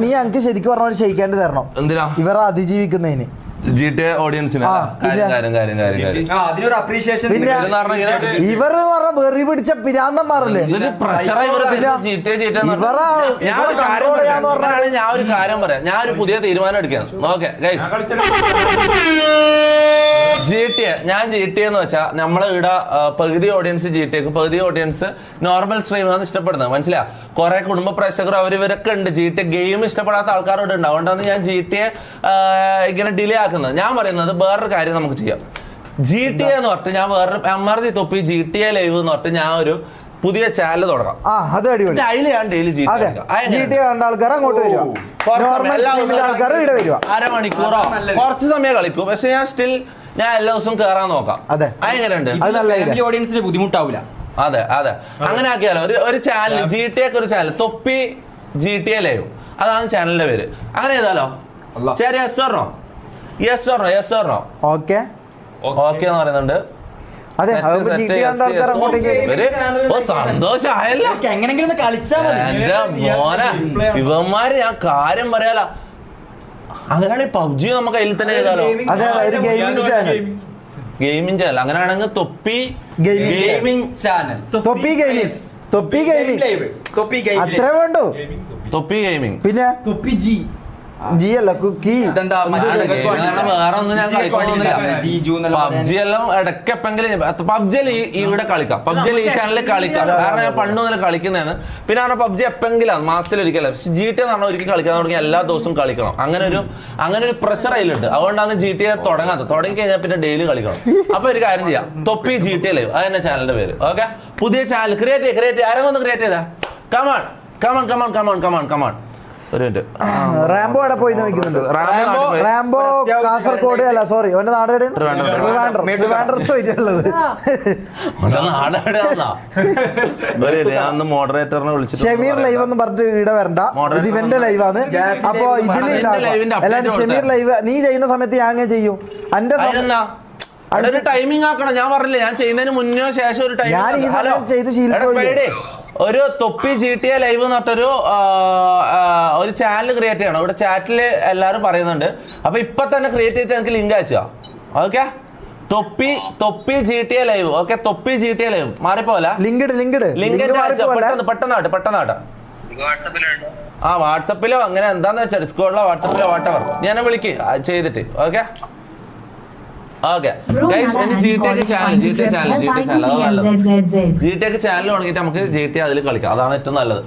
നീ ഞങ്ങക്ക് ശരിക്കും പറഞ്ഞ ക്ഷയിക്കാണ്ട് തരണം. എന്തിനാ ഇവർ അതിജീവിക്കുന്നതിന് GTA ഓഡിയൻസിന് അതിനൊരു അപ്രീഷിയേഷൻ. ഇവർ പറഞ്ഞ വെറി പിടിച്ച പിരാന്തന്മാരല്ലേ ഞാൻ ഒരു കാര്യം പറയാം. ഞാൻ ഒരു പുതിയ തീരുമാനം എടുക്കുകയാണ്. ഓക്കെ ഗൈസ്, ഞാൻ GTA എന്ന് വെച്ചാൽ നമ്മളെ ഇവിടെ പകുതി ഓഡിയൻസ് GTAക്ക്, പകുതി ഓഡിയൻസ് നോർമൽ സ്ട്രീമാണ് ഇഷ്ടപ്പെടുന്നത്. മനസ്സിലാ, കുറെ കുടുംബ പ്രേക്ഷകർ അവരിവരൊക്കെ ഉണ്ട്. GTA ഗെയിം ഇഷ്ടപ്പെടാത്ത ആൾക്കാരോട് ഉണ്ട്. അതുകൊണ്ടാണ് ഞാൻ GTA ഇങ്ങനെ ഡിലേ ആക്കുന്നത്. ഞാൻ പറയുന്നത് വേറൊരു കാര്യം നമുക്ക് ചെയ്യാം. GTA എന്ന് പറഞ്ഞിട്ട് ഞാൻ വേറൊരു MRG തൊപ്പി GTA ലൈവ് എന്ന് പറഞ്ഞിട്ട് ഞാൻ ഒരു പുതിയ ചാനൽ തുടങ്ങാം. അതിൽ ഞാൻ ഡെയിലി അരമണിക്കൂറോ കുറച്ച് സമയം കളിക്കും. പക്ഷെ ഞാൻ എല്ലാ ദിവസവും കേറാൻ നോക്കാം. അതെങ്ങനെയുണ്ട്? ഓഡിയൻസിന് ബുദ്ധിമുട്ടാവില്ല. അതെ അതെ, അങ്ങനെ ആക്കിയാലോ. ഒരു ചാനൽ GTAക്ക് ഒരു ചാനൽ തൊപ്പി GTA ലൈവ്, അതാണ് ചാനലിന്റെ പേര്. അങ്ങനെ ചെയ്താലോ? ശരി, യെസ് ഓർണോ ഓക്കെ എന്ന് പറയുന്നുണ്ട്. സന്തോഷായല്ലോ. എങ്ങനെങ്കിലും കളിച്ചാൽ മതി. ഇവന്മാര് ഞാൻ കാര്യം പറയാലോ. അങ്ങനെയാണെങ്കിൽ PUBG നമുക്ക് അതിൽ തന്നെ ചെയ്താലോ? Gaming channel. അങ്ങനെയാണെങ്കിൽ തൊപ്പി ഗെയിമിംഗ് ചാനൽ, തൊപ്പി ഗെയിമിംഗ്, പിന്നെ തൊപ്പി ജി അല്ല കുക്കി. വേറെ ഒന്നും ഞാൻ കളിക്കൊന്നുമില്ല. PUBG എല്ലാം ഇടയ്ക്കെപ്പെങ്കിലും PUBG ഇവിടെ കളിക്കാം. PUBG ഈ ചാനലിൽ കളിക്കാം. കാരണം ഞാൻ പണ്ട് മുതൽ കളിക്കുന്നതാണ്. പിന്നെ പറഞ്ഞാൽ PUBG എപ്പെങ്കിലും മാസത്തിലൊരിക്കലും. GTA എന്ന് പറഞ്ഞാൽ ഒരിക്കൽ കളിക്കാൻ തുടങ്ങി എല്ലാ ദിവസവും കളിക്കണം. അങ്ങനെ ഒരു പ്രഷർ അതിലുണ്ട്. അതുകൊണ്ടാണ് GTA തുടങ്ങാത്തത്. തുടങ്ങി കഴിഞ്ഞാൽ പിന്നെ ഡെയിലി കളിക്കണം. അപ്പൊ ഒരു കാര്യം ചെയ്യാം, തൊപ്പി GTA ലൈവ്, അത് തന്നെ ചാനലിന്റെ പേര്. ഓക്കെ, പുതിയ ചാനൽ ക്രിയേറ്റ് ആരെങ്കിലും ഒന്ന് ക്രിയേറ്റ് ചെയ്താ. കമാൺ. റാംബോ അവിടെ പോയി നോക്കുന്നുണ്ട്. റാംബോ കാസർഗോഡ് അല്ല, സോറി, അവന്റെ നാട് ട്രിവാൻഡ്രത്ത് പോയിട്ടുള്ളത്. മോഡറേറ്ററിനെ വിളിച്ചു ഷമീർ ലൈവ് എന്ന് പറഞ്ഞിട്ട് ഇവിടെ വരണ്ട, ഇത് ഇവന്റെ ലൈവാണ്. അപ്പൊ ഇതിൽ അല്ലാണ്ട് ഷമീർ ലൈവ് നീ ചെയ്യുന്ന സമയത്ത് ഞാൻ അങ്ങനെ ചെയ്യും. എന്റെ ടൈമിംഗ് ആക്കണം. ഞാൻ പറഞ്ഞില്ലേ, ഞാൻ ചെയ്യുന്നതിന് മുന്നോ ശേഷം ഒരു ടൈം. ഞാൻ ഈ സമയം ചെയ്ത് ശീലിച്ചു. ഒരു തൊപ്പി GTA ലൈവ് എന്ന് പറഞ്ഞൊരു ഒരു ചാനൽ ക്രിയേറ്റ് ചെയ്യണം. ഇവിടെ ചാറ്റില് എല്ലാവരും പറയുന്നുണ്ട്. അപ്പൊ ഇപ്പൊ തന്നെ ക്രിയേറ്റ് ചെയ്തിട്ട് എനിക്ക് ലിങ്ക് അയച്ചാ. ഓക്കെ, തൊപ്പി GTA ലൈവ്. ഓക്കെ, തൊപ്പി GTA ലൈവ് മാറിപ്പോല. ലിങ്ക് പെട്ടെന്നാട്ടെ. വാട്സപ്പിലോ അങ്ങനെ എന്താന്ന് വെച്ചാൽ ഡിസ്കോഡിലോ വാട്സപ്പിലോ വാട്ടവർ ഞാൻ വിളിക്ക് ചെയ്തിട്ട്. ഓക്കെ ഗൈസ്, ഇനി GTA ചാനൽ GTAക്ക് ചാനൽ തുടങ്ങിയിട്ട് നമുക്ക് GTA അതിൽ കളിക്കാം. അതാണ് ഏറ്റവും നല്ലത്.